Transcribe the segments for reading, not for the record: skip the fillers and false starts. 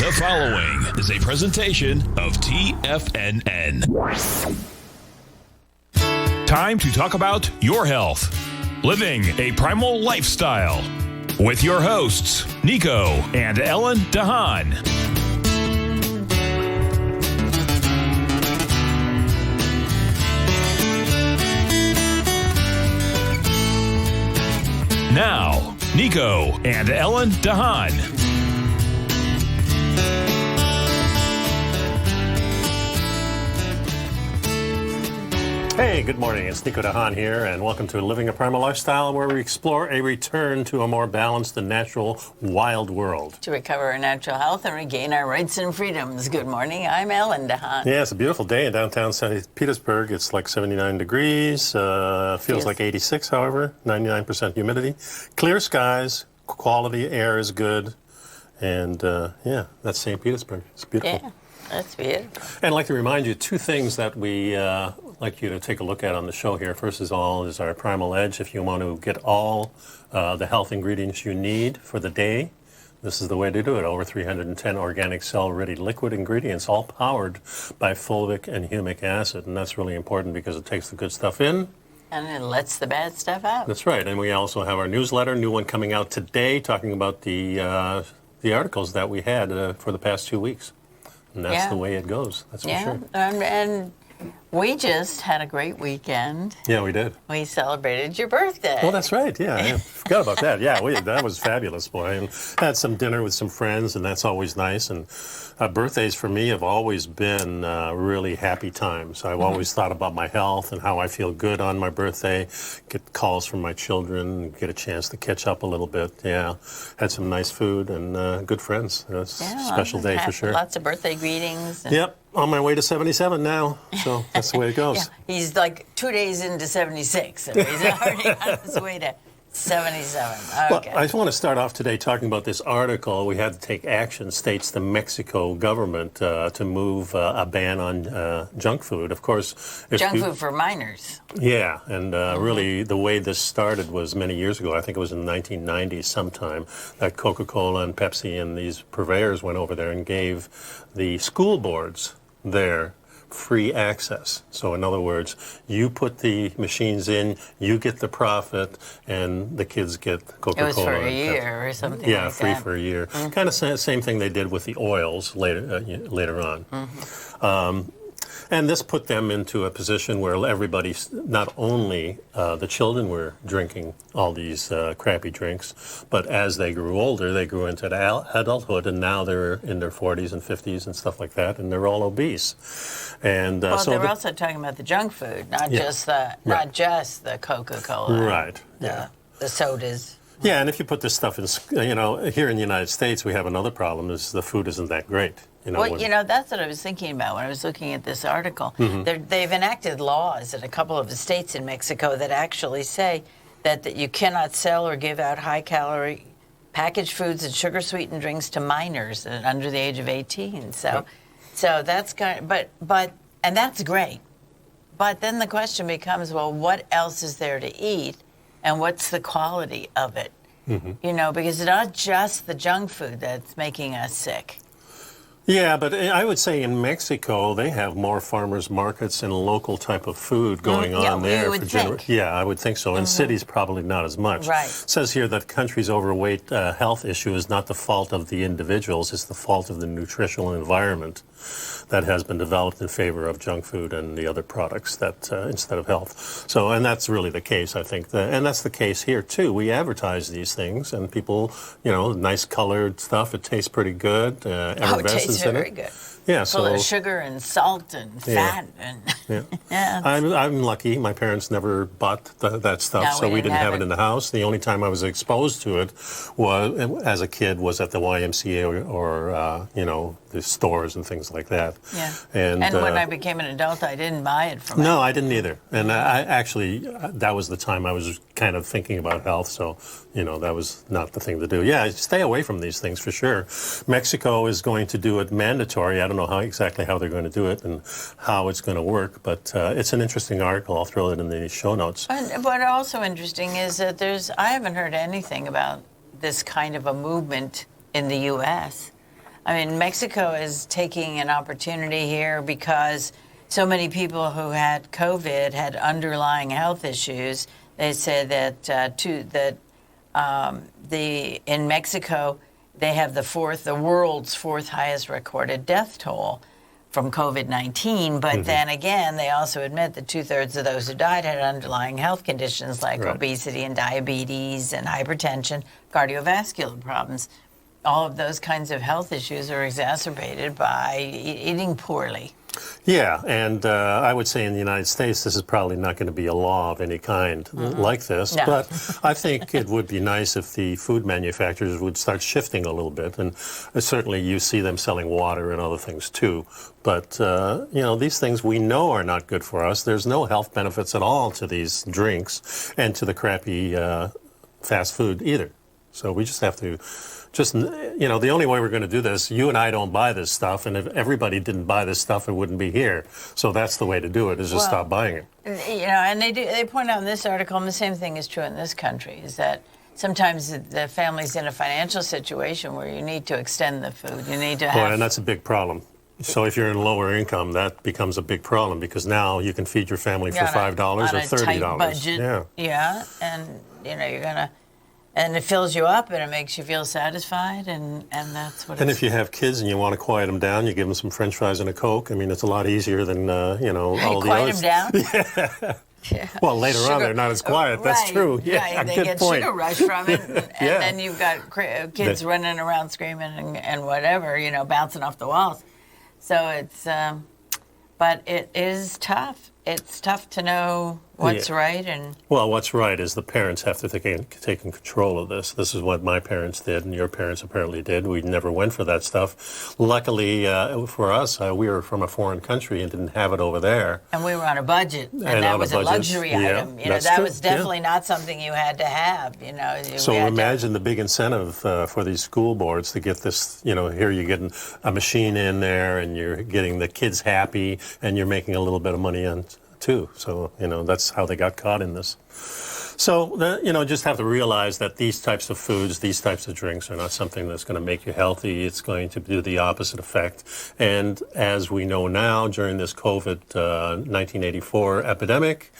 The following is a presentation of TFNN. Time to talk about your health. Living a Primal Lifestyle. With your hosts, Nico and Ellen Haan. Now, Nico and Ellen Haan. Hey, good morning. It's Nico Haan here, and welcome to Living a Primal Lifestyle, where we explore a return to a more balanced and natural wild world. To recover our natural health and regain our rights and freedoms. Good morning. I'm Ellen Haan. Yeah, it's a beautiful day in downtown St. Petersburg. It's like 79 degrees. Feels like 86, however. 99% humidity. Clear skies. Quality air is good. And, yeah, that's St. Petersburg. It's beautiful. Yeah, that's beautiful. And I'd like to remind you two things that we like you to take a look at on the show here. First is our Primal Edge. If you want to get all the health ingredients you need for the day, this is the way to do it. Over 310 organic cell-ready liquid ingredients, all powered by fulvic and humic acid. And that's really important because it takes the good stuff in. And it lets the bad stuff out. That's right. And we also have our newsletter, new one coming out today, talking about the articles that we had for the past 2 weeks. And that's the way it goes. That's for sure. And we just had a great weekend. Yeah, we did. We celebrated your birthday. Well, that's right. Yeah, I forgot about that. Yeah, that was fabulous, boy. And had some dinner with some friends, and that's always nice. And birthdays for me have always been really happy times. I've always thought about my health and how I feel good on my birthday. Get calls from my children, get a chance to catch up a little bit. Yeah, had some nice food and good friends. It's a special day for sure. Lots of birthday greetings. Yep. On my way to 77 now, so that's the way it goes. Yeah, he's like 2 days into 76, so he's already on his way to 77. Okay. Well, I just want to start off today talking about this article. We had to take action, states the Mexico government to move a ban on junk food. Of course, junk food for minors. Yeah, and really the way this started was many years ago. I think it was in the 1990s sometime that Coca-Cola and Pepsi and these purveyors went over there and gave the school boards there free access. So in other words, you put the machines in, you get the profit, and the kids get Coca-Cola. It was for a year or something like that. Yeah, free for a year. Kind of same thing they did with the oils later on. And this put them into a position where everybody, not only the children were drinking all these crappy drinks, but as they grew older, they grew into adulthood, and now they're in their 40s and 50s and stuff like that, and they're all obese. And well, so they're also talking about the junk food, not just the Coca-Cola, right? The sodas. Yeah, and if you put this stuff in, here in the United States, we have another problem: is the food isn't that great. That's what I was thinking about when I was looking at this article. They've enacted laws in a couple of the states in Mexico that actually say that you cannot sell or give out high-calorie packaged foods and sugar-sweetened drinks to minors under the age of 18. So that's kind of, and that's great. But then the question becomes, well, what else is there to eat, and what's the quality of it? Because it's not just the junk food that's making us sick. Yeah, but I would say in Mexico, they have more farmers markets and local type of food going on there. You would think. Yeah, I would think so. In cities, probably not as much. Right. It says here that country's overweight health issue is not the fault of the individuals, it's the fault of the nutritional environment that has been developed in favor of junk food and the other products that instead of health. So, and that's really the case, I think. And that's the case here, too. We advertise these things, and people, nice colored stuff. It tastes pretty good. It tastes very good. Yeah, full of sugar and salt and fat. I'm lucky. My parents never bought that stuff, so we didn't have it in the house. The only time I was exposed to it was as a kid was at the YMCA or the stores and things like that. Yeah. And when I became an adult, I didn't buy it from. No, I didn't either. And I actually that was the time I was kind of thinking about health. So that was not the thing to do. Yeah, stay away from these things for sure. Mexico is going to do it mandatory. I don't know exactly how they're going to do it and how it's going to work, but it's an interesting article. I'll throw it in the show notes. And what also interesting is that I haven't heard anything about this kind of a movement in the U.S. I mean, Mexico is taking an opportunity here because so many people who had COVID had underlying health issues. They said that in Mexico they have the world's fourth highest recorded death toll from COVID-19. But then again, they also admit that 2/3 of those who died had underlying health conditions like obesity and diabetes and hypertension, cardiovascular problems. All of those kinds of health issues are exacerbated by eating poorly. Yeah, and I would say in the United States, this is probably not going to be a law of any kind like this. No. But I think it would be nice if the food manufacturers would start shifting a little bit. And certainly you see them selling water and other things too. But, these things we know are not good for us. There's no health benefits at all to these drinks and to the crappy fast food either. So we just have to... the only way we're going to do this, you and I don't buy this stuff, and if everybody didn't buy this stuff, it wouldn't be here. So that's the way to do it, is just stop buying it. And they point out in this article, and the same thing is true in this country, is that sometimes the family's in a financial situation where you need to extend the food. You need to have... and that's a big problem. So if you're in lower income, that becomes a big problem, because now you can feed your family for $5 or $30. Tight budget. Yeah, and you're going to... And it fills you up, and it makes you feel satisfied, and that's what. And if you have kids and you want to quiet them down, you give them some French fries and a Coke. I mean, it's a lot easier than all the others. Quiet them down. Yeah. Well, later on they're not as quiet. That's true. Yeah, they good get point. Sugar rush from it, and then you've got kids running around screaming and whatever, bouncing off the walls. So it's, but it is tough. It's tough to know what's right and... Well, what's right is the parents have to take control of this. This is what my parents did, and your parents apparently did. We never went for that stuff. Luckily, for us, we were from a foreign country and didn't have it over there. And we were on a budget, and that was a luxury item. That was definitely not something you had to have. So imagine the big incentive for these school boards to get this. Here you're getting a machine in there, and you're getting the kids happy, and you're making a little bit of money on too. So, that's how they got caught in this. So, just have to realize that these types of foods, these types of drinks are not something that's going to make you healthy. It's going to do the opposite effect. And as we know now, during this COVID 1984 epidemic,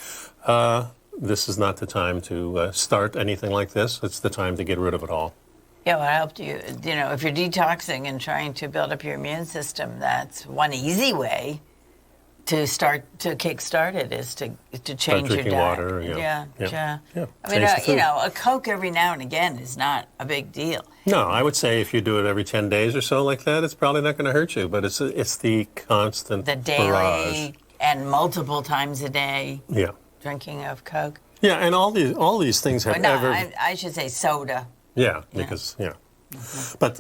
this is not the time to start anything like this. It's the time to get rid of it all. Yeah, well, I hope if you're detoxing and trying to build up your immune system, that's one easy way to kickstart it is to change your diet. Water, yeah. I mean, a Coke every now and again is not a big deal. No, I would say if you do it every 10 days or so like that, it's probably not going to hurt you. But it's the constant daily barrage. And multiple times a day. Yeah. Drinking of Coke. Yeah, and all these things have I should say soda. Yeah, because but.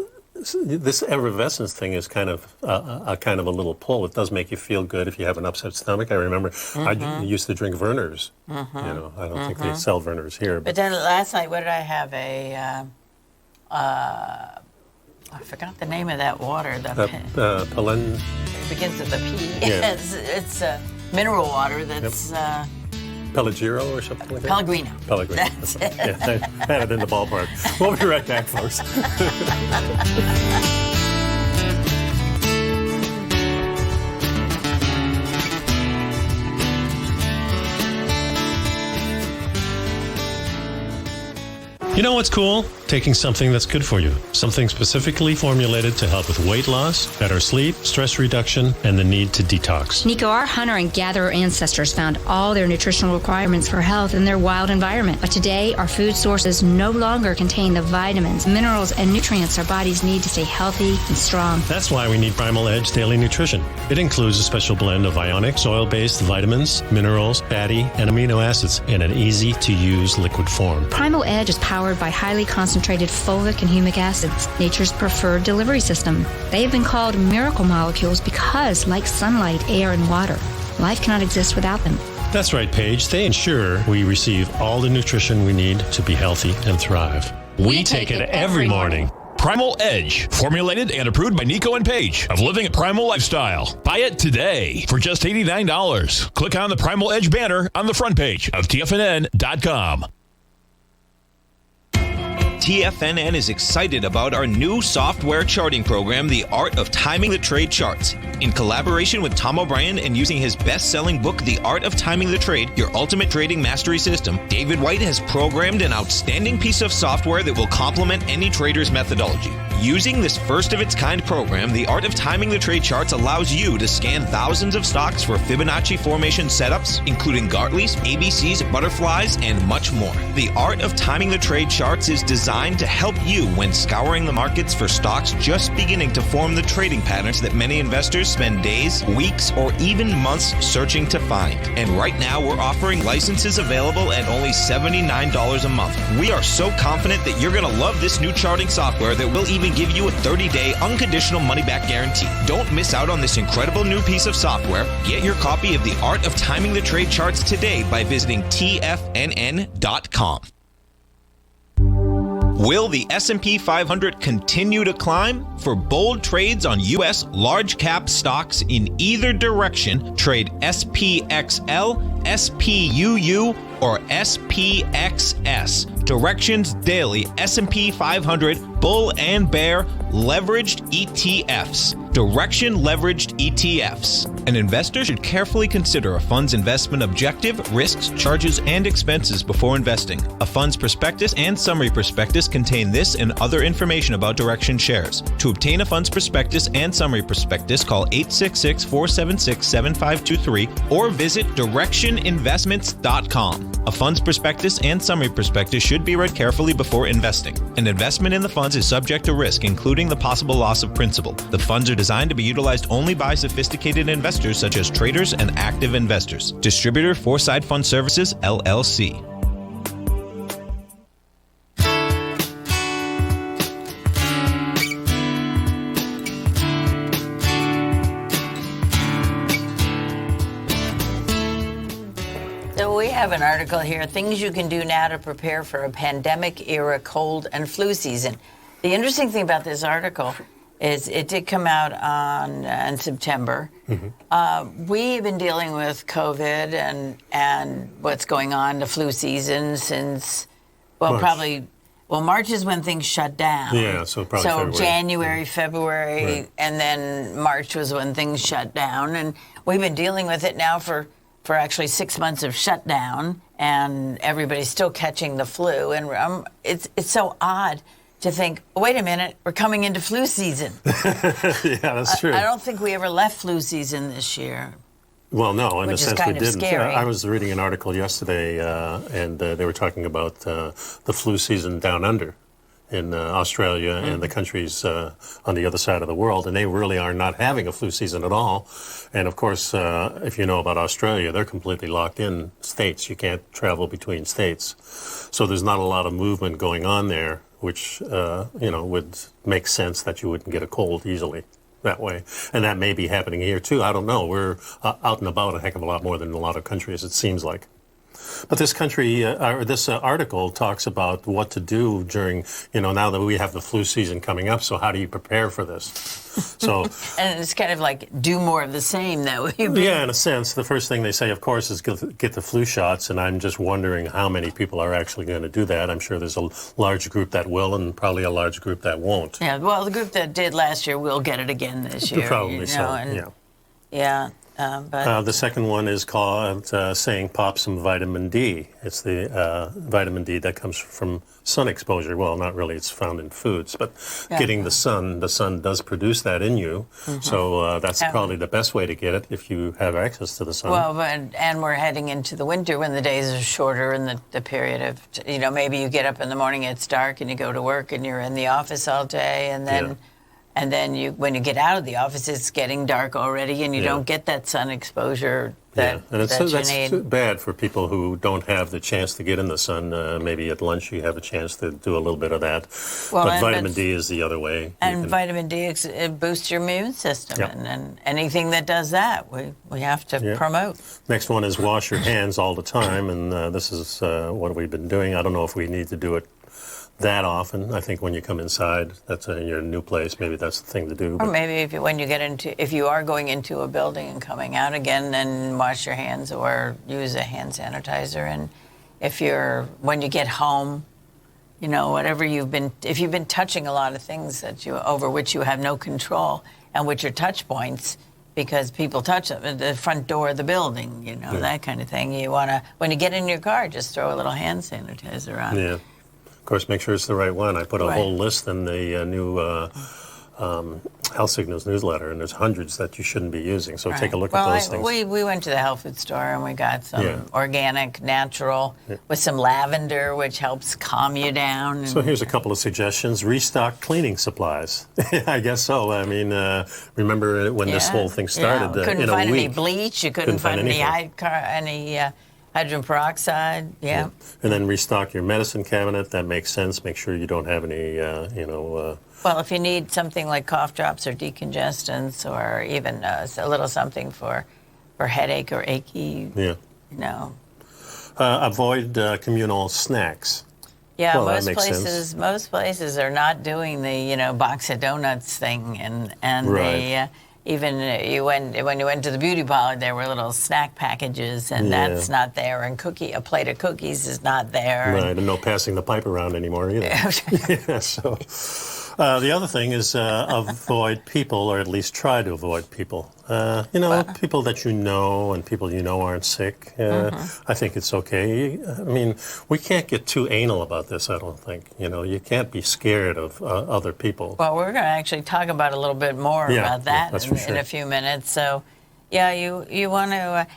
This effervescence thing is kind of a little pull. It does make you feel good if you have an upset stomach. I remember I used to drink Vernors. I don't think they sell Vernors here. But then last night, what did I have? I forgot the name of that water. It begins with a P. Yeah. It's mineral water that's... Pellegrino or something like that? Pellegrino. That's it. Yeah, I had it in the ballpark. We'll be right back, folks. You know what's cool? Taking something that's good for you. Something specifically formulated to help with weight loss, better sleep, stress reduction, and the need to detox. Nico, our hunter and gatherer ancestors found all their nutritional requirements for health in their wild environment. But today, our food sources no longer contain the vitamins, minerals, and nutrients our bodies need to stay healthy and strong. That's why we need Primal Edge Daily Nutrition. It includes a special blend of ionic, soil-based vitamins, minerals, fatty, and amino acids in an easy-to-use liquid form. Primal Edge is powered by highly concentrated fulvic and humic acids, nature's preferred delivery system. They have been called miracle molecules because, like sunlight, air, and water, life cannot exist without them. That's right, Paige. They ensure we receive all the nutrition we need to be healthy and thrive. We take it every morning. Primal Edge, formulated and approved by Nico and Paige of Living a Primal Lifestyle. Buy it today for just $89. Click on the Primal Edge banner on the front page of TFNN.com. TFNN is excited about our new software charting program, The Art of Timing the Trade Charts. In collaboration with Tom O'Brien and using his best-selling book, The Art of Timing the Trade, Your Ultimate Trading Mastery System, David White has programmed an outstanding piece of software that will complement any trader's methodology. Using this first-of-its-kind program, The Art of Timing the Trade Charts allows you to scan thousands of stocks for Fibonacci formation setups, including Gartley's, ABCs, butterflies, and much more. The Art of Timing the Trade Charts is designed to help you when scouring the markets for stocks just beginning to form the trading patterns that many investors spend days, weeks, or even months searching to find. And right now, we're offering licenses available at only $79 a month. We are so confident that you're going to love this new charting software that will even give you a 30-day unconditional money-back guarantee. Don't miss out on this incredible new piece of software. Get your copy of The Art of Timing the Trade Charts today by visiting TFNN.com. Will the S&P 500 continue to climb? For bold trades on U.S. large-cap stocks in either direction, trade SPXL, SPUU, or SPXS. Directions Daily S&P 500 Bull and Bear Leveraged ETFs. Direction Leveraged ETFs. An investor should carefully consider a fund's investment objective, risks, charges, and expenses before investing. A fund's prospectus and summary prospectus contain this and other information about Direction shares. To obtain a fund's prospectus and summary prospectus, call 866-476-7523 or visit directioninvestments.com. A fund's prospectus and summary prospectus should be read carefully before investing. An investment in the funds is subject to risk, including the possible loss of principal. The funds are designed to be utilized only by sophisticated investors such as traders and active investors. Distributor Foreside Fund Services, LLC. So we have an article here, things you can do now to prepare for a pandemic-era cold and flu season. The interesting thing about this article is it did come out in September. Mm-hmm. We've been dealing with COVID and what's going on, the flu season since, March. March is when things shut down. Yeah, so probably February. January, February, right. And then March was when things shut down. And we've been dealing with it now for actually 6 months of shutdown, and everybody's still catching the flu. And it's so odd to think, wait a minute, we're coming into flu season. Yeah, that's true. I don't think we ever left flu season this year. Well, no, in a sense we didn't. Scary. I was reading an article yesterday, and they were talking about the flu season down under in Australia and the countries on the other side of the world, and they really are not having a flu season at all. And of course, if you know about Australia, they're completely locked in states. You can't travel between states. So there's not a lot of movement going on there, which would make sense that you wouldn't get a cold easily that way. And that may be happening here too. I don't know. We're out and about a heck of a lot more than a lot of countries, it seems like. But this article talks about what to do during, now that we have the flu season coming up. So how do you prepare for this? So, and it's kind of like do more of the same, though. Yeah, in a sense. The first thing they say, of course, is get the flu shots. And I'm just wondering how many people are actually going to do that. I'm sure there's a large group that will and probably a large group that won't. Yeah, well, the group that did last year will get it again this year. Probably so, yeah. Yeah. But the second one is called saying pop some vitamin D. It's the vitamin D that comes from sun exposure. Well, not really. It's found in foods, but getting the sun does produce that in you. Mm-hmm. So that's probably the best way to get it if you have access to the sun. Well, and we're heading into the winter when the days are shorter and the period of, maybe you get up in the morning, it's dark, and you go to work and you're in the office all day, and then... Yeah. And then when you get out of the office, it's getting dark already, and you don't get that sun exposure that that's you need. Too bad for people who don't have the chance to get in the sun. Maybe at lunch you have a chance to do a little bit of that. Well, but vitamin D is the other way. And vitamin D it boosts your immune system, and anything that does that, we have to promote. Next one is wash your hands all the time, and this is what we've been doing. I don't know if we need to do it that often. I think when you come inside, that's your new place. Maybe that's the thing to do. Or maybe if you are going into a building and coming out again, then wash your hands or use a hand sanitizer. And when you get home, You know, whatever if you've been touching a lot of things over which you have no control, and which are touch points, because people touch them at the front door of the building, you know, that kind of thing. You want to, when you get in your car, just throw a little hand sanitizer on. Yeah. Of course, make sure it's the right one. I put a whole list in the new Health Signals newsletter, and there's hundreds that you shouldn't be using. So take a look at those things. We went to the health food store and we got some organic, natural, with some lavender, which helps calm you down. So here's a couple of suggestions. Restock cleaning supplies. I guess so. I mean, remember when this whole thing started? You couldn't in find a week, any bleach. You couldn't find any hydrogen peroxide. Yeah. And then restock your medicine cabinet. That makes sense. Make sure you don't have any, well, if you need something like cough drops or decongestants, or even a little something for headache or achy, you know. Avoid communal snacks. Yeah, well, most places are not doing the box of donuts thing, and they even when you went to the beauty parlor, there were little snack packages, and that's not there. And a plate of cookies is not there. Right, and no passing the pipe around anymore either. Yeah, so. The other thing is avoid people, or at least try to avoid people. People that you know and people you know aren't sick. I think it's okay. I mean, we can't get too anal about this, I don't think. You can't be scared of other people. Well, we're going to actually talk about a little bit more about that in a few minutes. So, you want to,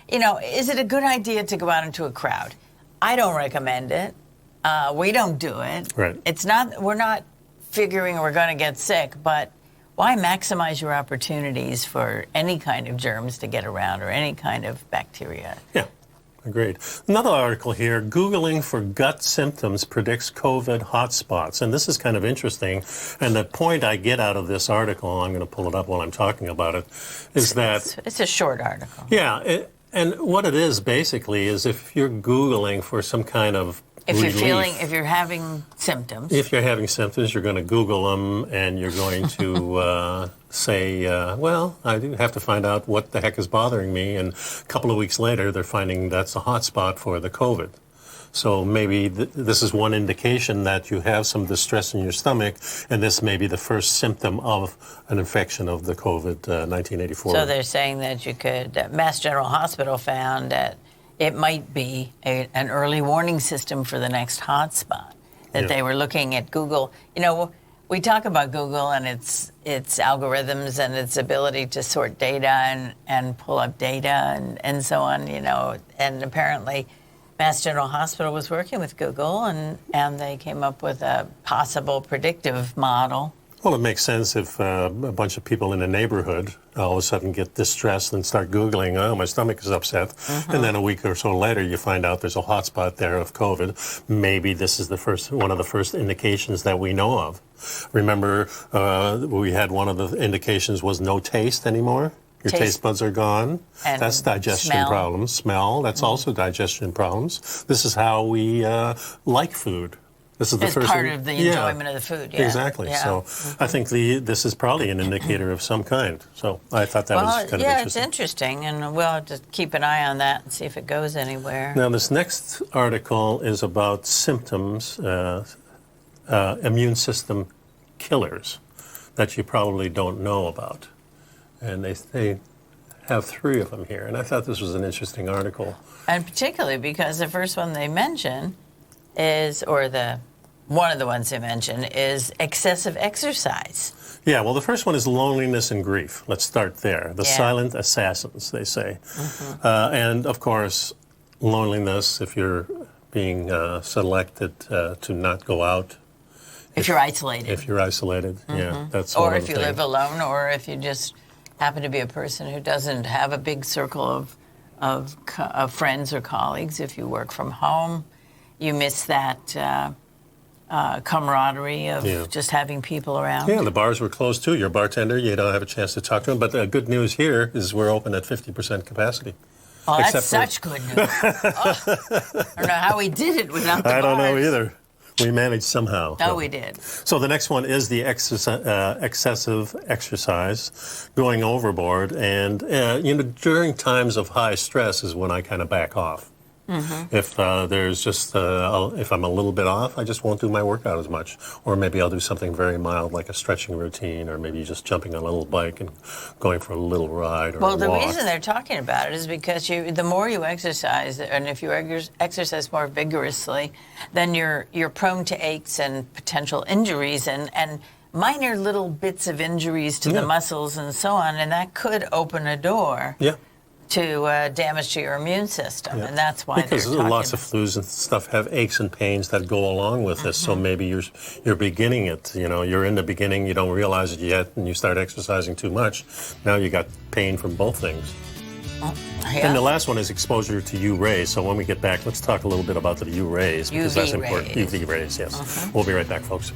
is it a good idea to go out into a crowd? I don't recommend it. We don't do it. Right. We're not figuring we're going to get sick, but why maximize your opportunities for any kind of germs to get around, or any kind of bacteria? Yeah, agreed. Another article here, Googling for gut symptoms predicts COVID hotspots. And this is kind of interesting. And the point I get out of this article, I'm going to pull it up while I'm talking about it, is that... It's a short article. Yeah, and what it is basically is if you're Googling for some kind of if you're having symptoms. If you're having symptoms, you're going to Google them, and you're going to say, I do have to find out what the heck is bothering me. And a couple of weeks later, they're finding that's a hot spot for the COVID. So maybe this is one indication that you have some distress in your stomach, and this may be the first symptom of an infection of the COVID 1984. So they're saying that Mass General Hospital found that it might be an early warning system for the next hotspot. That they were looking at Google. We talk about Google and its algorithms and its ability to sort data and pull up data and so on. And apparently Mass General Hospital was working with Google, and they came up with a possible predictive model. Well, it makes sense if a bunch of people in a neighborhood all of a sudden get distressed and start Googling, my stomach is upset. And then a week or so later, you find out there's a hot spot there of COVID. Maybe this is one of the first indications that we know of. Remember, we had one of the indications was no taste anymore. Your taste buds are gone. And that's digestion problems. Smell, that's also digestion problems. This is how we like food. This is the first part of the enjoyment of the food. Yeah. Exactly. Yeah. So I think this is probably an indicator of some kind. So I thought that was kind of interesting. Yeah, it's interesting, and we'll have to keep an eye on that and see if it goes anywhere. Now, this next article is about symptoms, immune system killers that you probably don't know about. And they have 3 of them here. And I thought this was an interesting article. And particularly because the first one they mention is, one of the ones they mention is excessive exercise. Yeah, well, the first one is loneliness and grief. Let's start there. The silent assassins, they say. And, of course, loneliness, if you're being selected to not go out. If you're isolated. If you're isolated, that's or one of if the you things. live alone, or if you just happen to be a person who doesn't have a big circle of friends or colleagues. If you work from home, you miss that camaraderie of just having people around. Yeah, the bars were closed too. Your bartender, you don't have a chance to talk to him. But the good news here is we're open at 50% capacity. Oh, that's such good news. I don't know how we did it without the bars. I don't know either. We managed somehow. Oh, we did. So the next one is the excessive exercise, going overboard. And, during times of high stress is when I kind of back off. If there's just if I'm a little bit off, I just won't do my workout as much, or maybe I'll do something very mild like a stretching routine, or maybe just jumping on a little bike and going for a little ride or a walk. Well, the reason they're talking about it is because the more you exercise, and if you exercise more vigorously, then you're prone to aches and potential injuries and minor little bits of injuries to the muscles and so on, and that could open a door to damage to your immune system, and that's why because lots of flus and stuff have aches and pains that go along with this. So maybe you're beginning it. You're in the beginning, you don't realize it yet, and you start exercising too much. Now you got pain from both things. And the last one is exposure to U rays. So when we get back, let's talk a little bit about the U rays because that's important. UV rays, yes. We'll be right back, folks.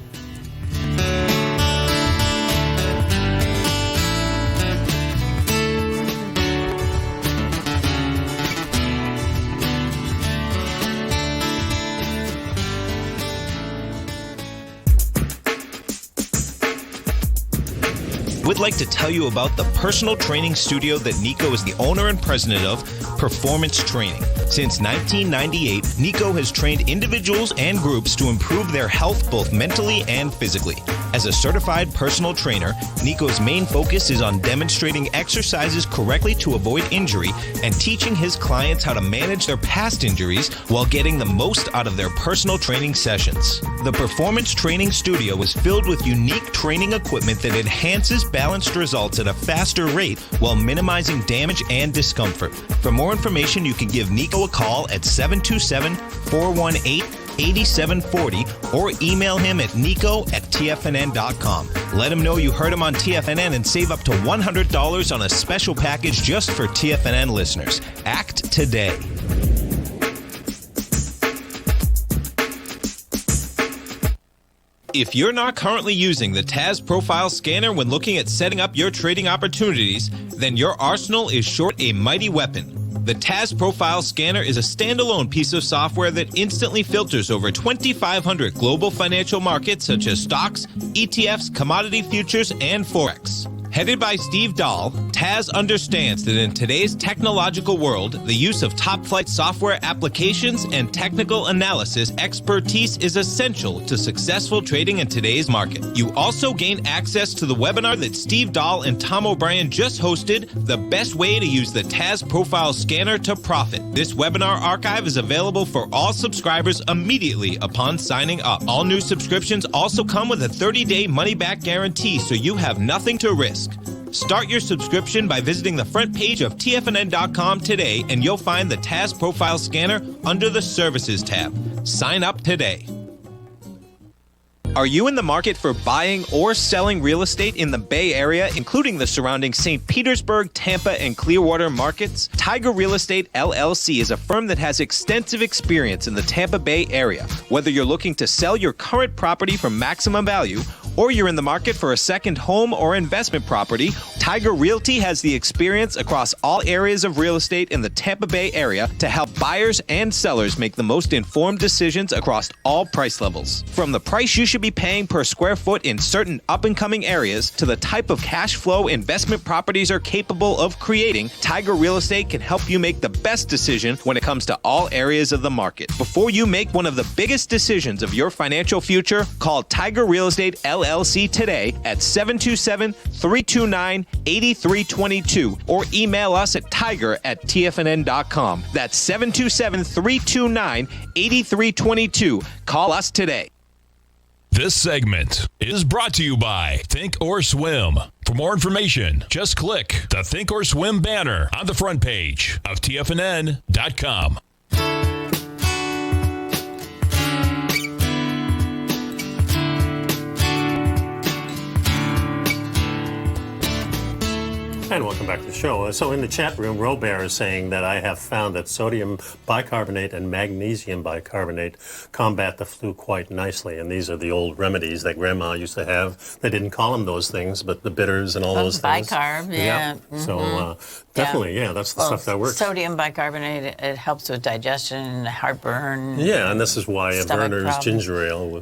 We'd like to tell you about the personal training studio that Nico is the owner and president of, Performance Training. Since 1998, Nico has trained individuals and groups to improve their health both mentally and physically. As a certified personal trainer, Nico's main focus is on demonstrating exercises correctly to avoid injury and teaching his clients how to manage their past injuries while getting the most out of their personal training sessions. The Performance Training Studio is filled with unique training equipment that enhances balanced results at a faster rate while minimizing damage and discomfort. For more information, you can give Nico a call at 727-418-8740 or email him at nico@tfnn.com. Let him know you heard him on TFNN and save up to $100 on a special package just for TFNN listeners. Act today. If you're not currently using the TAS Profile Scanner when looking at setting up your trading opportunities, then your arsenal is short a mighty weapon. The TAS Profile Scanner is a standalone piece of software that instantly filters over 2,500 global financial markets such as stocks, ETFs, commodity futures, and Forex. Headed by Steve Dahl, TAS understands that in today's technological world, the use of top-flight software applications and technical analysis expertise is essential to successful trading in today's market. You also gain access to the webinar that Steve Dahl and Tom O'Brien just hosted, The Best Way to Use the TAS Profile Scanner to Profit. This webinar archive is available for all subscribers immediately upon signing up. All new subscriptions also come with a 30-day money-back guarantee, so you have nothing to risk. Start your subscription by visiting the front page of TFNN.com today, and you'll find the TAS Profile Scanner under the Services tab. Sign up today. Are you in the market for buying or selling real estate in the Bay Area, including the surrounding St. Petersburg, Tampa, and Clearwater markets? Tiger Real Estate LLC is a firm that has extensive experience in the Tampa Bay area. Whether you're looking to sell your current property for maximum value, or you're in the market for a second home or investment property, Tiger Realty has the experience across all areas of real estate in the Tampa Bay area to help buyers and sellers make the most informed decisions across all price levels. From the price you should be paying per square foot in certain up-and-coming areas to the type of cash flow investment properties are capable of creating, Tiger Real Estate can help you make the best decision when it comes to all areas of the market. Before you make one of the biggest decisions of your financial future, call Tiger Real Estate LLC today at 727-329-8322 or email us at tiger@tfnn.com. That's 727-329-8322. Call us today. This segment is brought to you by Think or Swim. For more information, just click the Think or Swim banner on the front page of TFNN.com. And welcome back to the show. So in the chat room, Robert is saying that I have found that sodium bicarbonate and magnesium bicarbonate combat the flu quite nicely. And these are the old remedies that Grandma used to have. They didn't call them those things, but the bitters and all those things. Bicarb, yeah. Mm-hmm. So definitely, that's the stuff that works. Sodium bicarbonate, it helps with digestion, heartburn. Yeah, and this is why Werner's ginger ale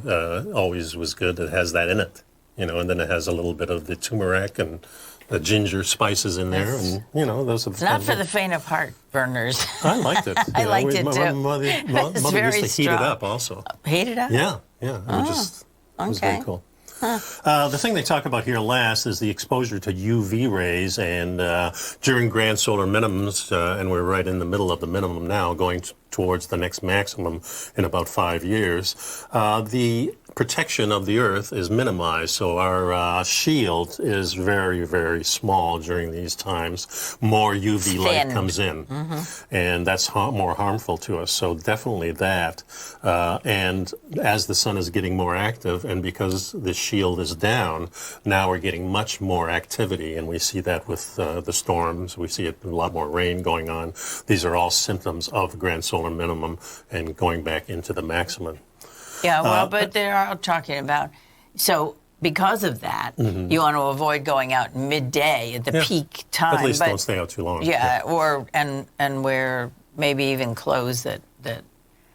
always was good. It has that in it. and then it has a little bit of the turmeric and the ginger spices in there, and those are the Not for the faint of heart, burners. I liked it. I liked it too. My mother used to heat it up also. Heat it up? Yeah. It was very cool. The thing they talk about here last is the exposure to UV rays, and during grand solar minimums, and we're right in the middle of the minimum now, going towards the next maximum in about 5 years, the protection of the Earth is minimized, so our shield is very, very small during these times. More UV light comes in, and that's more harmful to us, so definitely that. And as the sun is getting more active, and because the shield is down, now we're getting much more activity, and we see that with the storms. We see a lot more rain going on. These are all symptoms of grand solar minimum and going back into the maximum. Yeah, well, but they're all talking about, so because of that, you want to avoid going out midday at the peak time. At least don't stay out too long. Yeah, and wear maybe even clothes that Yeah,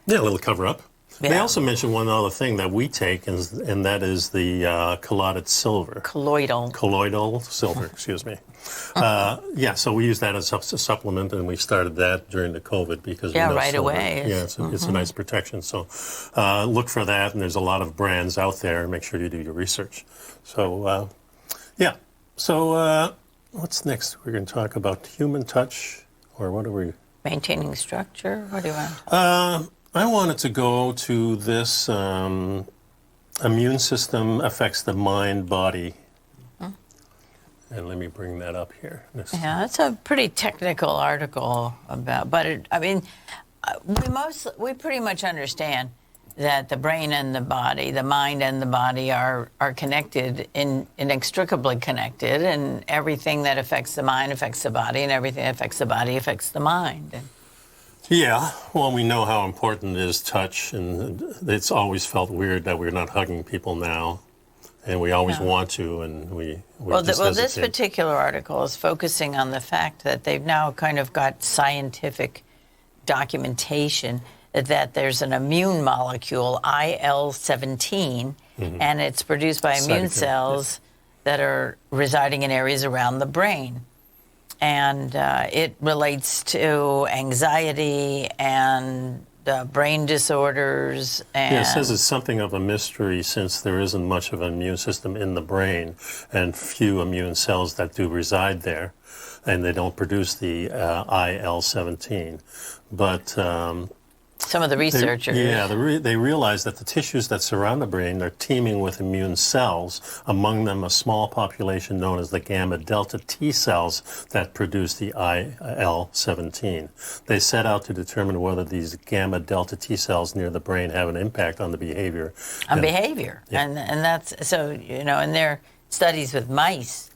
a little cover up. Yeah. They also mentioned one other thing that we take, and that is the colloidal silver. Colloidal silver, excuse me. So we use that as a supplement, and we started that during the COVID because right away. Yeah, it's a nice protection. So look for that, and there's a lot of brands out there. Make sure you do your research. So So what's next? We're going to talk about human touch, or what are we? Maintaining structure. What do you want? I wanted to go to this immune system affects the mind body. And let me bring that up here. Yeah, that's a pretty technical article about, but we pretty much understand that the brain and the body, the mind and the body are connected, inextricably connected, and everything that affects the mind affects the body, and everything that affects the body affects the mind. Yeah, well, we know how important it is touch, and it's always felt weird that we're not hugging people now, and we always want to, and we this particular article is focusing on the fact that they've now kind of got scientific documentation that there's an immune molecule, IL-17, and it's produced by immune cells that are residing in areas around the brain. And it relates to anxiety and brain disorders. And it says it's something of a mystery since there isn't much of an immune system in the brain and few immune cells that do reside there, and they don't produce the IL-17. But some of the researchers. They realize that the tissues that surround the brain are teeming with immune cells, among them a small population known as the gamma delta T cells that produce the IL-17. They set out to determine whether these gamma delta T cells near the brain have an impact on the behavior. Behavior. Yeah. And that's, so, in their studies with mice,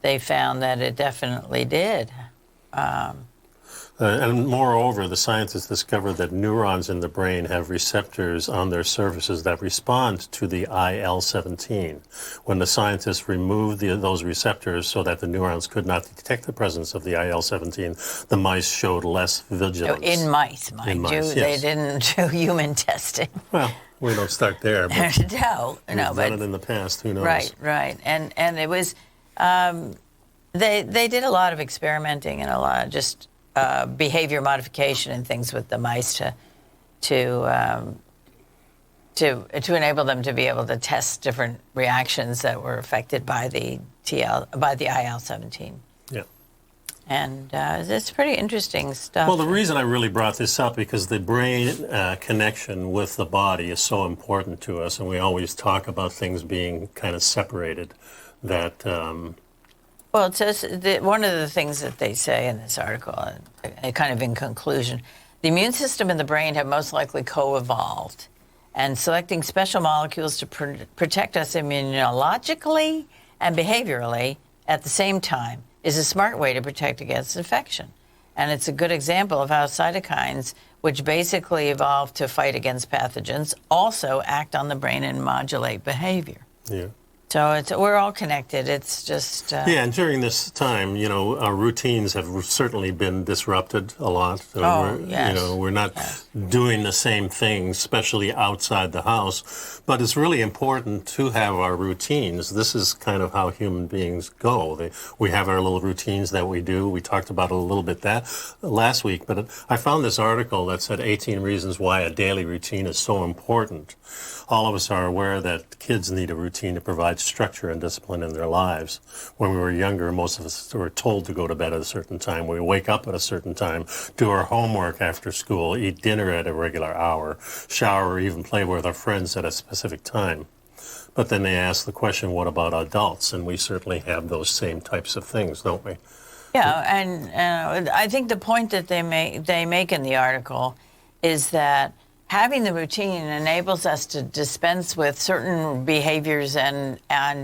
they found that it definitely did. And moreover, the scientists discovered that neurons in the brain have receptors on their surfaces that respond to the IL-17. When the scientists removed those receptors so that the neurons could not detect the presence of the IL-17, the mice showed less vigilance. In mice, mind you. Yes. They didn't do human testing. Well, we don't start there. But we've done it in the past. Who knows? Right. And it was, they did a lot of experimenting and a lot of just behavior modification and things with the mice to enable them to be able to test different reactions that were affected by the IL-17. Yeah. And it's pretty interesting stuff. Well, the reason I really brought this up because the brain connection with the body is so important to us, and we always talk about things being kind of separated. That Well, it says that one of the things that they say in this article, kind of in conclusion, the immune system and the brain have most likely co-evolved, and selecting special molecules to protect us immunologically and behaviorally at the same time is a smart way to protect against infection. And it's a good example of how cytokines, which basically evolved to fight against pathogens, also act on the brain and modulate behavior. Yeah. So we're all connected. It's just... Yeah, and during this time, our routines have certainly been disrupted a lot. Yes. We're not doing the same things, especially outside the house. But it's really important to have our routines. This is kind of how human beings go. We have our little routines that we do. We talked about it a little bit that last week. But I found this article that said 18 reasons why a daily routine is so important. All of us are aware that kids need a routine to provide structure and discipline in their lives. When we were younger, most of us were told to go to bed at a certain time. We wake up at a certain time, do our homework after school, eat dinner at a regular hour, shower, or even play with our friends at a specific time. But then they ask the question, what about adults? And we certainly have those same types of things, don't we? Yeah, and I think the point that they make in the article is that having the routine enables us to dispense with certain behaviors and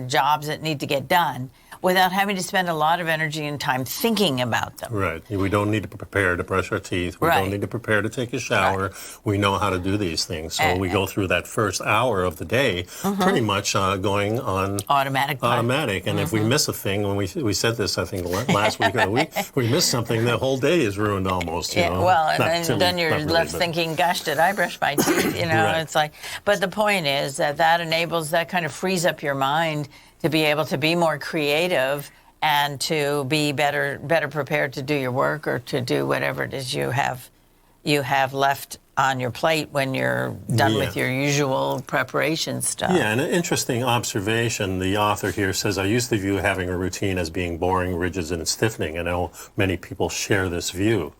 jobs that need to get done without having to spend a lot of energy and time thinking about them. Right. We don't need to prepare to brush our teeth. We don't need to prepare to take a shower. Right. We know how to do these things. So we go through that first hour of the day pretty much going on automatic. And if we miss a thing, when we said this, I think, last week or the week, we miss something, the whole day is ruined almost. Well, and then you're left thinking, gosh, did I brush my teeth? It's like, but the point is that enables, that kind of frees up your mind to be able to be more creative and to be better prepared to do your work or to do whatever it is you have left on your plate when you're done with your usual preparation stuff. Yeah, and an interesting observation, the author here says, I used to view having a routine as being boring, rigid, and stiffening. I know many people share this view.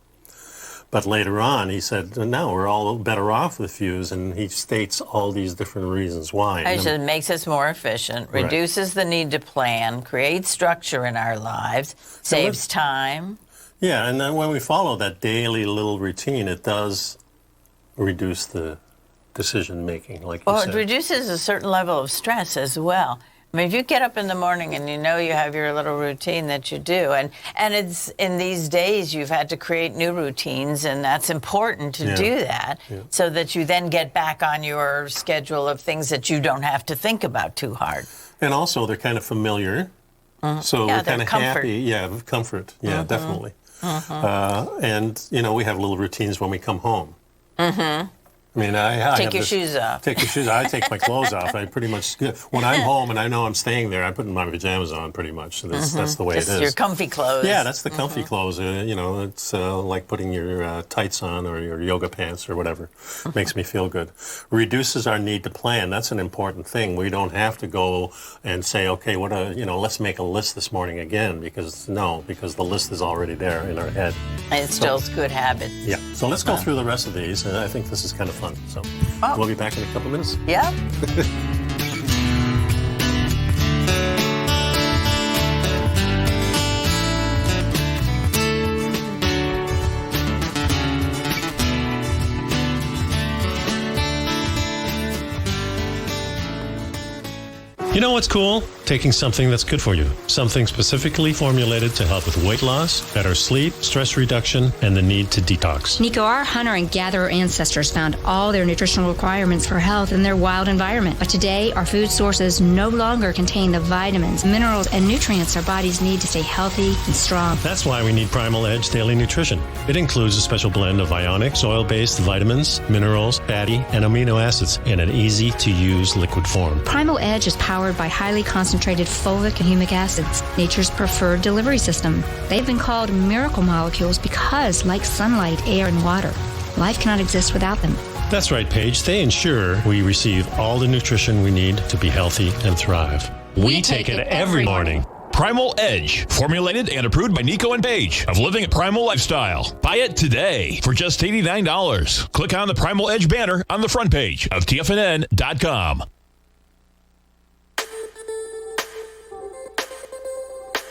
But later on, he said, no, we're all better off with views, and he states all these different reasons why. He said it makes us more efficient, reduces the need to plan, creates structure in our lives, saves time. Yeah, and then when we follow that daily little routine, it does reduce the decision-making, like you said. Well, it reduces a certain level of stress as well. I mean, if you get up in the morning and you know you have your little routine that you do, and it's in these days you've had to create new routines, and that's important to do that so that you then get back on your schedule of things that you don't have to think about too hard. And also, they're kind of familiar, so we're kind of happy. Yeah, comfort. Yeah, definitely. And, we have little routines when we come home. I mean, I take your shoes off. Take your shoes off. I take my clothes off. I pretty much, when I'm home and I know I'm staying there, I put my pajamas on pretty much. So that's the way it is. Your comfy clothes. Yeah, that's the comfy clothes. It's like putting your tights on or your yoga pants or whatever. Makes me feel good. Reduces our need to plan. That's an important thing. We don't have to go and say, okay, let's make a list this morning again, because the list is already there in our head. And it instills good habits. Yeah. So let's go through the rest of these. I think this is kind of fun. So we'll be back in a couple minutes. Yep. You know what's cool? Taking something that's good for you. Something specifically formulated to help with weight loss, better sleep, stress reduction, and the need to detox. Nico, our hunter and gatherer ancestors found all their nutritional requirements for health in their wild environment. But today, our food sources no longer contain the vitamins, minerals, and nutrients our bodies need to stay healthy and strong. That's why we need Primal Edge Daily Nutrition. It includes a special blend of ionic, oil-based vitamins, minerals, fatty, and amino acids in an easy-to-use liquid form. Primal Edge is powered by highly concentrated fulvic and humic acids, nature's preferred delivery system. They've been called miracle molecules because, like sunlight, air, and water, life cannot exist without them. That's right, Paige. They ensure we receive all the nutrition we need to be healthy and thrive. We take it every morning. Primal Edge, formulated and approved by Nico and Paige of Living a Primal Lifestyle. Buy it today for just $89. Click on the Primal Edge banner on the front page of TFNN.com.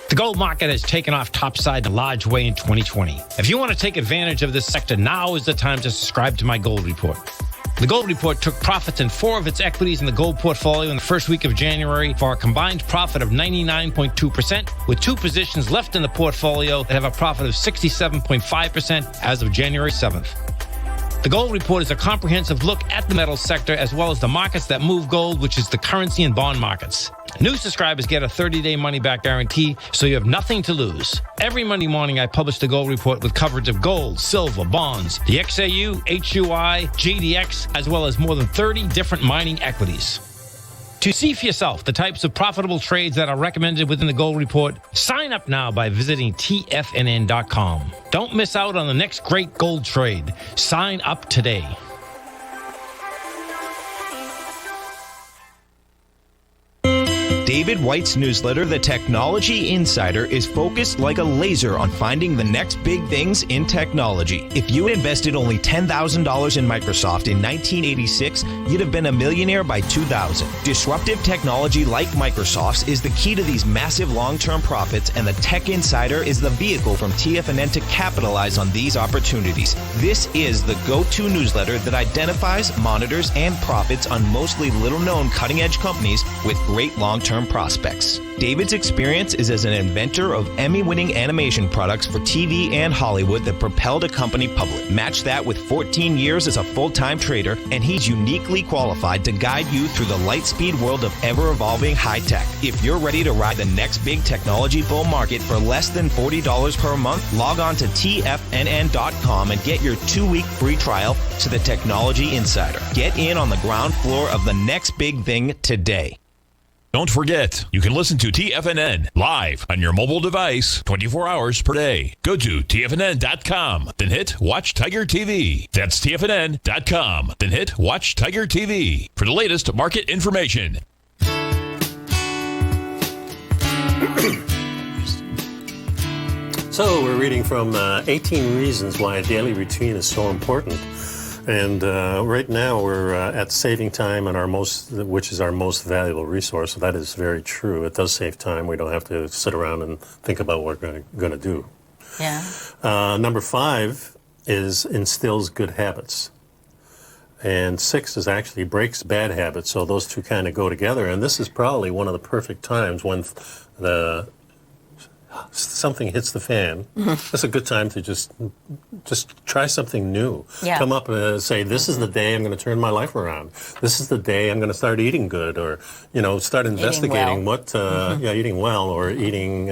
The gold market has taken off topside in a large way in 2020. If you want to take advantage of this sector, now is the time to subscribe to my gold report. The gold report took profits in 4 of its equities in the gold portfolio in the first week of January for a combined profit of 99.2%, with 2 positions left in the portfolio that have a profit of 67.5% as of January 7th. The Gold Report is a comprehensive look at the metals sector as well as the markets that move gold, which is the currency and bond markets. New subscribers get a 30-day money-back guarantee, so you have nothing to lose. Every Monday morning, I publish the Gold Report with coverage of gold, silver, bonds, the XAU, HUI, JDX, as well as more than 30 different mining equities. To see for yourself the types of profitable trades that are recommended within the Gold Report, sign up now by visiting TFNN.com. Don't miss out on the next great gold trade. Sign up today. David White's newsletter, The Technology Insider, is focused like a laser on finding the next big things in technology. If you invested only $10,000 in Microsoft in 1986, you'd have been a millionaire by 2000. Disruptive technology like Microsoft's is the key to these massive long-term profits, and the Tech Insider is the vehicle from TFNN to capitalize on these opportunities. This is the go-to newsletter that identifies, monitors, and profits on mostly little-known cutting-edge companies with great long-term prospects. David's experience is as an inventor of Emmy-winning animation products for TV and Hollywood that propelled a company public. Match that with 14 years as a full-time trader, and he's uniquely qualified to guide you through the light-speed world of ever-evolving high-tech. If you're ready to ride the next big technology bull market for less than $40 per month, log on to TFNN.com and get your 2-week free trial to the Technology Insider. Get in on the ground floor of the next big thing today. Don't forget, you can listen to TFNN live on your mobile device 24 hours per day. Go to TFNN.com, then hit Watch Tiger TV. That's TFNN.com, then hit Watch Tiger TV for the latest market information. So we're reading from 18 Reasons Why a Daily Routine is So Important. And right now we're at saving time and which is our most valuable resource. So that is very true. It does save time. We don't have to sit around and think about what we're going to do. Yeah. Number 5 is instills good habits. And 6 is actually breaks bad habits. So those two kind of go together. And this is probably one of the perfect times when something hits the fan. That's a good time to just try something new. Yeah. Come up and say, this is the day I'm going to turn my life around. This is the day I'm going to start eating good, or start investigating eating well, or eating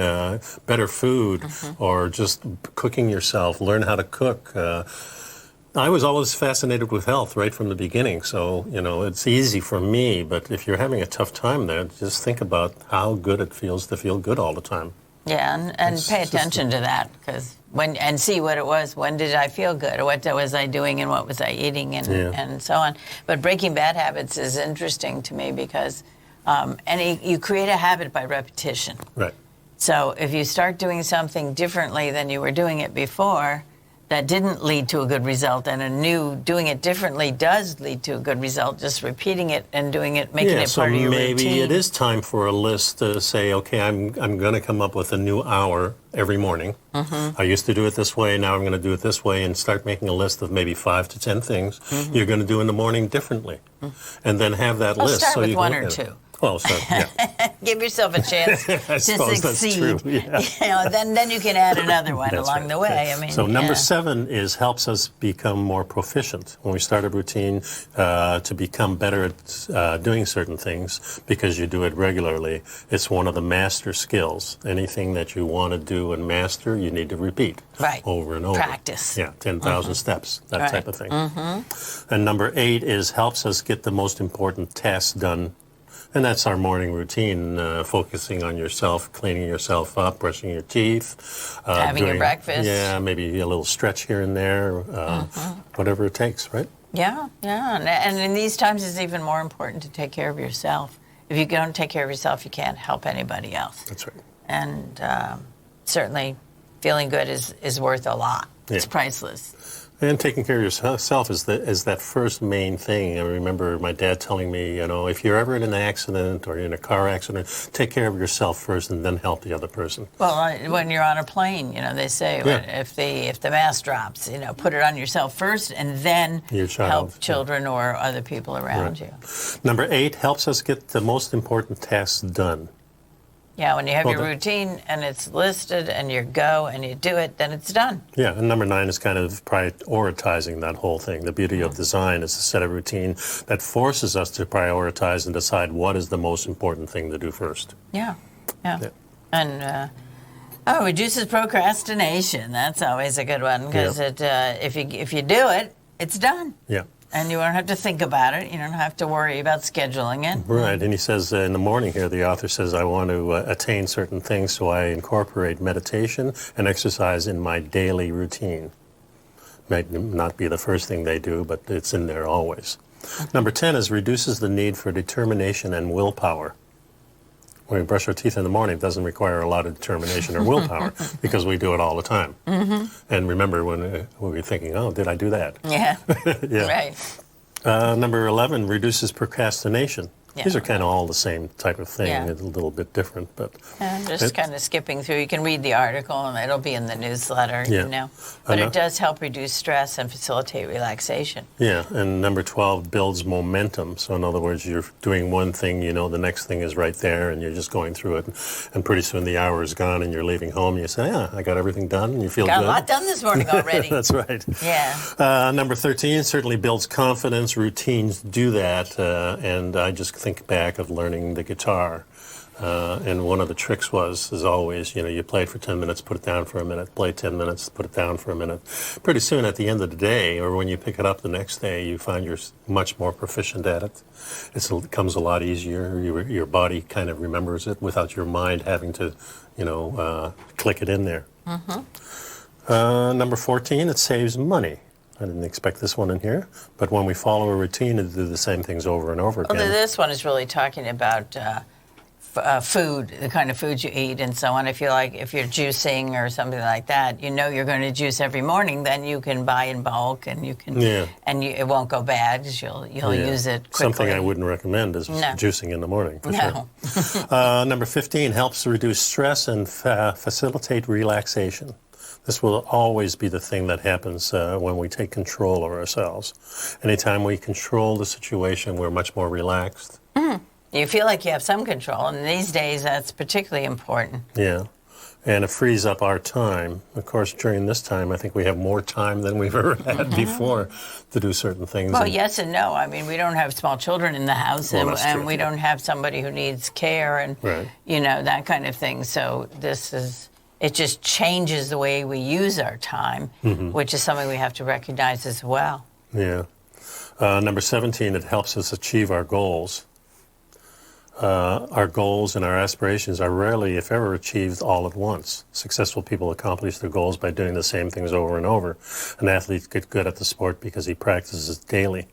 better food, or just cooking yourself. Learn how to cook. I was always fascinated with health right from the beginning, so it's easy for me. But if you're having a tough time there, just think about how good it feels to feel good all the time. Yeah, and pay attention to that, because and see what it was. When did I feel good? Or what was I doing, and what was I eating, and so on. But breaking bad habits is interesting to me because you create a habit by repetition. Right. So if you start doing something differently than you were doing it before, that didn't lead to a good result, and doing it differently does lead to a good result. Just repeating it and doing it, making it part of your routine. So maybe it is time for a list to say, okay, I'm going to come up with a new hour every morning. I used to do it this way, now I'm going to do it this way, and start making a list of maybe 5 to 10 things you're going to do in the morning differently. And then have that list. Start so with you one can or two. Well, so, yeah. Give yourself a chance to succeed. That's true. Yeah. Then you can add another one along the way. I mean, so number 7 helps us become more proficient. When we start a routine, to become better at doing certain things because you do it regularly. It's one of the master skills. Anything that you want to do and master, you need to repeat over and over. Practice. Yeah, 10,000 steps, that type of thing. And number 8 helps us get the most important tasks done. And that's our morning routine, focusing on yourself, cleaning yourself up, brushing your teeth. Having your breakfast. Yeah, maybe a little stretch here and there, whatever it takes, right? Yeah. And in these times, it's even more important to take care of yourself. If you don't take care of yourself, you can't help anybody else. That's right. And certainly feeling good is worth a lot. It's priceless. And taking care of yourself is that first main thing. I remember my dad telling me, if you're ever in an accident or in a car accident, take care of yourself first and then help the other person. Well, when you're on a plane, they say if the mask drops, put it on yourself first and then help children or other people around you. Number 8 helps us get the most important tasks done. Yeah, when you have Well, your routine and it's listed and you go and you do it, then it's done. Yeah, and number 9 is kind of prioritizing that whole thing. The beauty of design is to set a routine that forces us to prioritize and decide what is the most important thing to do first. Yeah. And reduces procrastination. That's always a good one because if you do it, it's done. Yeah. And you don't have to think about it. You don't have to worry about scheduling it. Right, and he says in the morning here, the author says, I want to attain certain things, so I incorporate meditation and exercise in my daily routine. Might not be the first thing they do, but it's in there always. Number 10 is reduces the need for determination and willpower. When we brush our teeth in the morning, it doesn't require a lot of determination or willpower because we do it all the time. Mm-hmm. And remember when we're thinking, oh, did I do that? Yeah, yeah. Right. Number 11 reduces procrastination. Yeah. These are kind of all the same type of thing, Yeah. a little bit different. But Just kind of skipping through. You can read the article, and it'll be in the newsletter, Yeah. you know. But it does help reduce stress and facilitate relaxation. yeah, and number 12 builds momentum. So in other words, you're doing one thing, you know, the next thing is right there, and you're just going through it. And pretty soon the hour is gone, and you're leaving home, and you say, yeah, I got everything done, and you feel Got good. a lot done this morning already. That's right. Yeah. Number 13 certainly builds confidence. Routines do that. And I just think back of learning the guitar. And one of the tricks is always, you know, you play it for 10 minutes, put it down for a minute, play 10 minutes, put it down for a minute. Pretty soon at the end of the day, or when you pick it up the next day, you find you're much more proficient at it. It comes a lot easier. Your body kind of remembers it without your mind having to, you know, click it in there. Mm-hmm. Number 14, it saves money. I didn't expect this one in here, but when we follow a routine and do the same things over and over again. Well, this one is really talking about food, the kind of food you eat and so on. If you're juicing or something like that, you know you're going to juice every morning, then you can buy in bulk and you can, it won't go bad because you'll use it quickly. Something I wouldn't recommend is juicing in the morning, for sure. Number 15, helps to reduce stress and facilitate relaxation. This will always be the thing that happens when we take control of ourselves. Anytime we control the situation, we're much more relaxed. Mm. You feel like you have some control, and these days that's particularly important. Yeah, and it frees up our time. Of course, during this time, I think we have more time than we've ever had before to do certain things. Well, yes and no. I mean, we don't have small children in the house, and we don't have somebody who needs care and, you know, that kind of thing. So it just changes the way we use our time, which is something we have to recognize as well. Yeah. Number 17, it helps us achieve our goals. Our goals and our aspirations are rarely, if ever, achieved all at once. Successful people accomplish their goals by doing the same things over and over. An athlete gets good at the sport because he practices daily.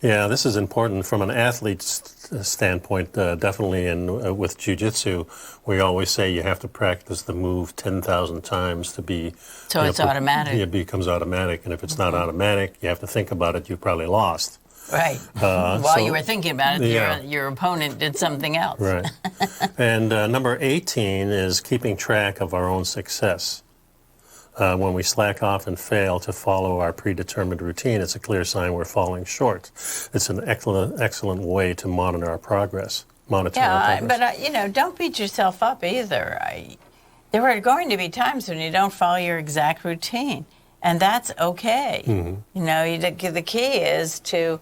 Yeah, this is important from an athlete's standpoint, definitely. And with jiu-jitsu, we always say you have to practice the move 10,000 times to be... So it's automatic. It becomes automatic. And if it's not automatic, you have to think about it, you've probably lost. Right. While you were thinking about it, your opponent did something else. Right. And number 18 is keeping track of our own success. When we slack off and fail to follow our predetermined routine, it's a clear sign we're falling short. It's an excellent way to monitor our progress. But you know, don't beat yourself up either. There are going to be times when you don't follow your exact routine, and that's okay. Mm-hmm. You know, the key is to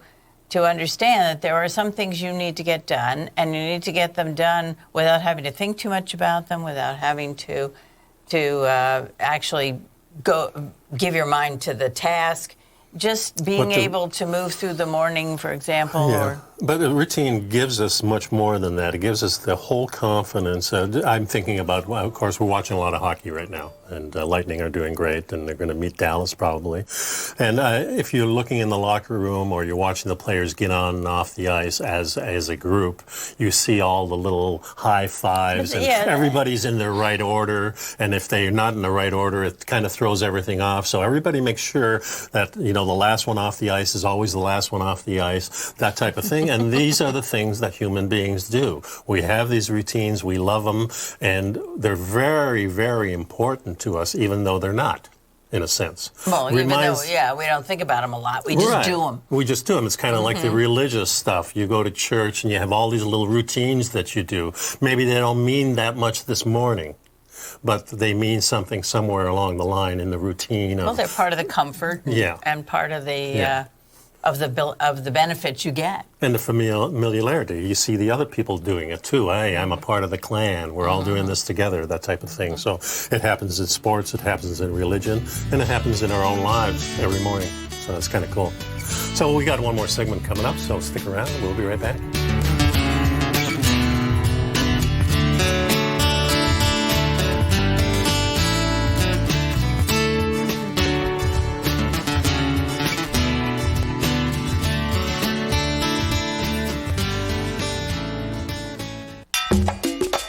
understand that there are some things you need to get done, and you need to get them done without having to think too much about them, without having to actually give your mind to the task. Just being able to move through the morning, for example. Yeah. But a routine gives us much more than that. It gives us the whole confidence. I'm thinking about, well, of course, we're watching a lot of hockey right now, and Lightning are doing great, and they're going to meet Dallas probably. And if you're looking in the locker room or you're watching the players get on and off the ice as a group, you see all the little high fives, and everybody's in their right order. And if they're not in the right order, it kind of throws everything off. So everybody makes sure that, you know, the last one off the ice is always the last one off the ice, that type of thing. And these are the things that human beings do. We have these routines, we love them, and they're very, very important to us, even though they're not. in a sense. Well, even though, we don't think about them a lot. We just do them. We just do them. It's kind of like the religious stuff. You go to church and you have all these little routines that you do. Maybe they don't mean that much this morning, but they mean something somewhere along the line in the routine. Well, they're part of the comfort and part of the of the benefits you get. And the familiarity. You see the other people doing it too. Hey, I'm a part of the clan. We're all doing this together, that type of thing. So it happens in sports, it happens in religion, and it happens in our own lives every morning. So that's kind of cool. So we got one more segment coming up, so stick around. We'll be right back.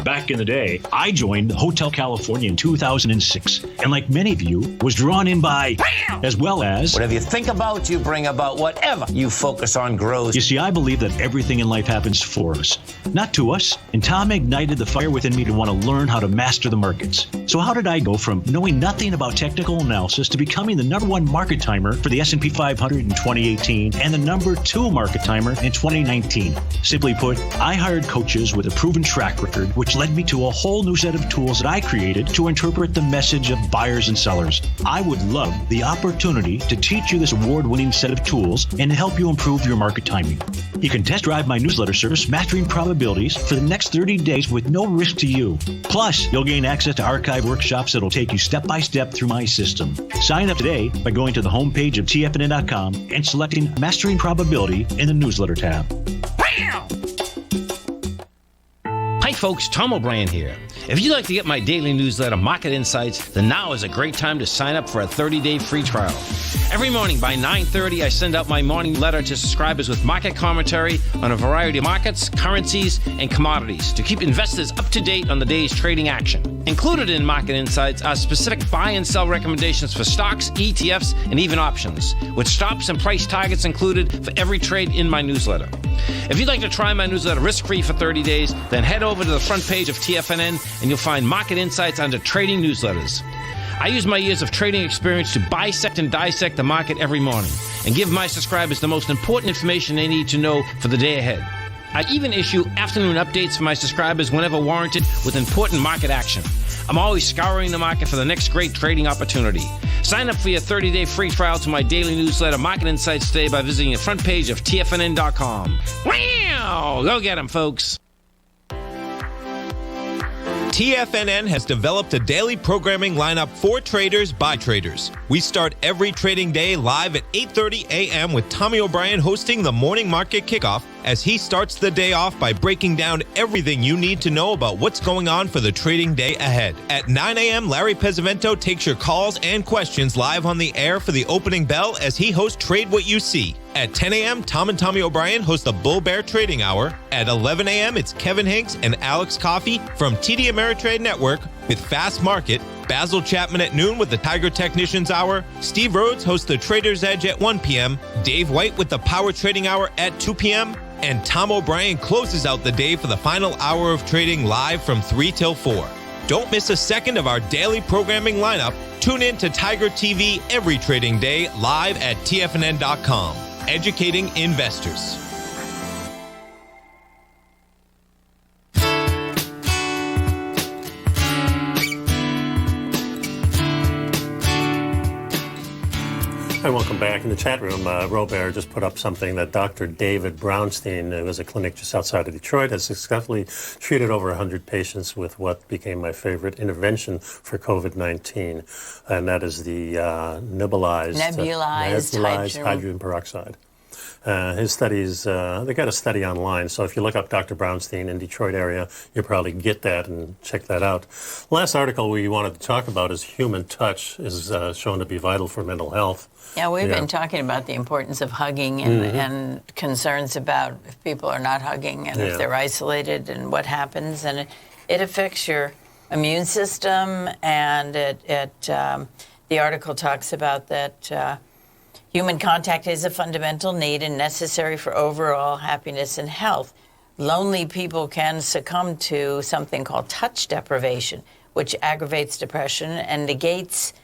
Back in the day, I joined Hotel California in 2006, and like many of you, was drawn in by, as well as... Whatever you think about, you bring about. Whatever you focus on grows. You see, I believe that everything in life happens for us, not to us. And Tom ignited the fire within me to want to learn how to master the markets. So how did I go from knowing nothing about technical analysis to becoming the #1 market timer for the S&P 500 in 2018 and the #2 market timer in 2019? Simply put, I hired coaches with a proven track record, which led me to a whole new set of tools that I created to interpret the message of buyers and sellers. I would love the opportunity to teach you this award-winning set of tools and to help you improve your market timing. You can test drive my newsletter service, Mastering Probabilities, for the next 30 days with no risk to you. Plus, you'll gain access to archive workshops that'll take you step-by-step through my system. Sign up today by going to the homepage of TFNN.com and selecting Mastering Probability in the newsletter tab. Hi folks, Tom O'Brien here. If you'd like to get my daily newsletter, Market Insights, then now is a great time to sign up for a 30-day free trial. Every morning by 9:30, I send out my morning letter to subscribers with market commentary on a variety of markets, currencies, and commodities to keep investors up to date on the day's trading action. Included in Market Insights are specific buy and sell recommendations for stocks, ETFs, and even options, with stops and price targets included for every trade in my newsletter. If you'd like to try my newsletter risk-free for 30 days, then head over to the front page of TFNN and you'll find Market Insights under Trading Newsletters. I use my years of trading experience to bisect and dissect the market every morning and give my subscribers the most important information they need to know for the day ahead. I even issue afternoon updates for my subscribers whenever warranted with important market action. I'm always scouring the market for the next great trading opportunity. Sign up for your 30-day free trial to my daily newsletter, Market Insights, today by visiting the front page of TFNN.com. Wow! Go get them, folks. TFNN has developed a daily programming lineup for traders by traders. We start every trading day live at 8:30 a.m. with Tommy O'Brien hosting the morning market kickoff as he starts the day off by breaking down everything you need to know about what's going on for the trading day ahead. At 9 a.m., Larry Pesavento takes your calls and questions live on the air for the opening bell as he hosts Trade What You See. At 10 a.m., Tom and Tommy O'Brien host the Bull Bear Trading Hour. At 11 a.m., it's Kevin Hinks and Alex Coffey from TD Ameritrade Network with Fast Market. Basil Chapman at noon with the Tiger Technicians Hour. Steve Rhodes hosts the Trader's Edge at 1 p.m. Dave White with the Power Trading Hour at 2 p.m. And Tom O'Brien closes out the day for the final hour of trading live from 3 till 4. Don't miss a second of our daily programming lineup. Tune in to Tiger TV every trading day live at TFNN.com. Educating investors. Hi, welcome back. In the chat room, Robert just put up something that Dr. David Brownstein, who has a clinic just outside of Detroit, has successfully treated over 100 patients with what became my favorite intervention for COVID-19, and that is the nebulized hydrogen peroxide. His studies, they got a study online, so if you look up Dr. Brownstein in Detroit area, you'll probably get that and check that out. Last article we wanted to talk about is human touch is shown to be vital for mental health. Yeah, we've been talking about the importance of hugging and concerns about if people are not hugging and if they're isolated and what happens. And it affects your immune system, and the article talks about that human contact is a fundamental need and necessary for overall happiness and health. Lonely people can succumb to something called touch deprivation, which aggravates depression and negates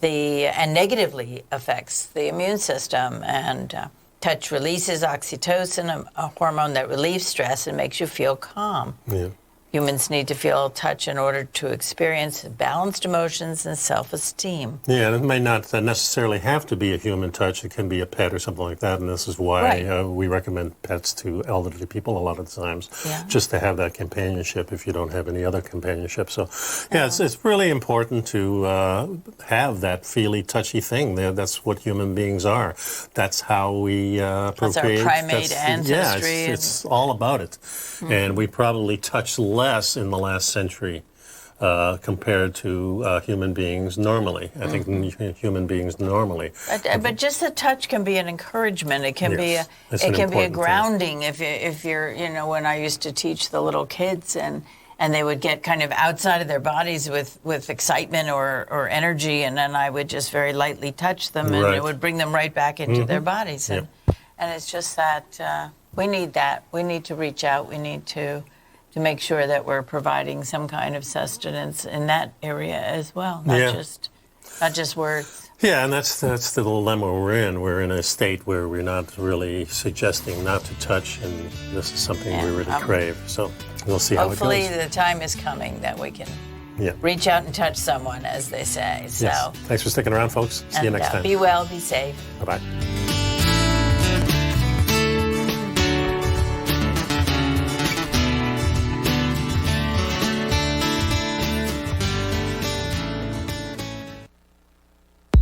and negatively affects the immune system. And touch releases oxytocin, a hormone that relieves stress and makes you feel calm. Yeah. Humans need to feel touch in order to experience balanced emotions and self-esteem. Yeah, and it may not necessarily have to be a human touch. It can be a pet or something like that, and this is why we recommend pets to elderly people a lot of times, just to have that companionship if you don't have any other companionship. So, yeah, it's really important to have that feely, touchy thing. That's what human beings are. That's how we procreate. That's our primate ancestry. Yeah, it's all about it. Mm-hmm. And we probably touch less in the last century compared to human beings normally. I think human beings normally. But just the touch can be an encouragement. It can be a grounding. If you're, you know, when I used to teach the little kids and they would get kind of outside of their bodies with excitement or energy, and then I would just very lightly touch them, and it would bring them right back into their bodies. And it's just that we need that. We need to reach out. We need to make sure that we're providing some kind of sustenance in that area as well, not just words. Yeah, and that's the dilemma we're in. We're in a state where we're not really suggesting not to touch, and this is something we really crave. So we'll see how it goes. Hopefully the time is coming that we can reach out and touch someone, as they say. So thanks for sticking around, folks. See you next time. Be well, be safe. Bye-bye.